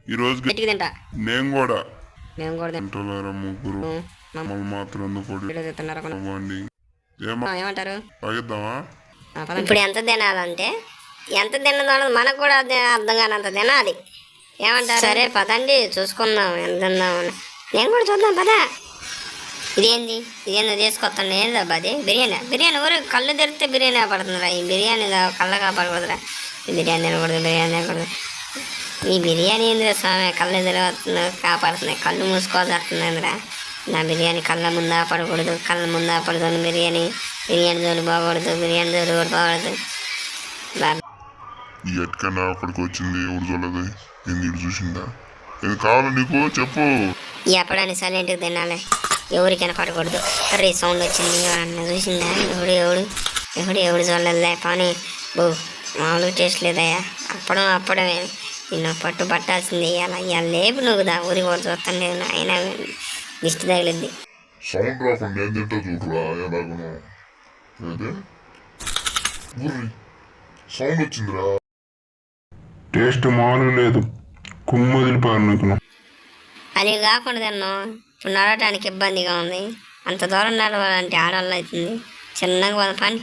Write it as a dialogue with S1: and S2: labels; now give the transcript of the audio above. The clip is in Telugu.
S1: ఈ రోజు
S2: గట్టిగా తింటా.
S1: నేను కూడా
S2: మేము కూడా
S1: తింటలేరా ముగ్గురు మమ్మల్ని మాత్రం ఎందుకు పొడి
S2: తింటున్నారు. ఏమంటారు?
S1: తాగిద్దామా?
S2: ఇప్పుడు ఎంత తినాలంటే ఎంత తిన్నదో మనకు కూడా అర్థం కానంత తినాలి. ఏమంటారు? సరే పదండి చూసుకుందాం ఎంత తిందామని. నేను కూడా చూద్దాం పదా. ఇదేందో తీసుకొస్తాను. ఏందబ్బా అది? బిర్యానీ ఊరు కళ్ళు తెరిస్తే బిర్యానీ కాపాడుతుందిరా. ఈ బిర్యానీ కళ్ళు కాపాడకూడదురా. బిర్యానీ తినకూడదు. ఈ బిర్యానీ ఏందిరా స్వామి కళ్ళు తెరవస్తుంది కాపాడుతున్నాయి. కళ్ళు మూసుకోవాల్సిందిరా. నా బిర్యానీ కళ్ళ ముందు ఆపడకూడదు. కళ్ళ ముందు ఆపడుతుంది బిర్యానీ జోలు బాగకూడదు. బిర్యానీ జోలు కూడా బాగకూడదు.
S1: ఎట్కన్నా అక్కడికి వచ్చింది ఎవరు చూడలేదు. ఏంది చూసిందా? ఏది కావాలి నీకు చెప్పు.
S2: ఎప్పుడని సైలెంట్గా తినాలి. ఎవరికైనా పడకూడదు. కర్రీ సౌండ్ వచ్చింది అన్న చూసిందా? ఎవడు చూడలేదులే. కానీ మామూలుగా టేస్ట్ లేదయ్యా. అప్పడమే నిన్ను పట్టు పట్టాల్సింది. ఇవాళ లేపు నువ్వు ఊరికి కూడా చూస్తాను లేదు. అయినా దిష్టి తగిలిద్ది.
S1: సౌండ్ రాకుండా ఏం తింటా చూడరా ఎలాగను. సౌండ్ వచ్చిందిరా. టేస్ట్ మామూలు లేదు. కుమ్మదిలిపారు.
S2: అది కాకుండా తిన్నాం. ఇప్పుడు నడవటానికి ఇబ్బందిగా ఉంది. అంత దూరం నడవాలంటే ఆడవాళ్ళు అవుతుంది. చిన్నగా పని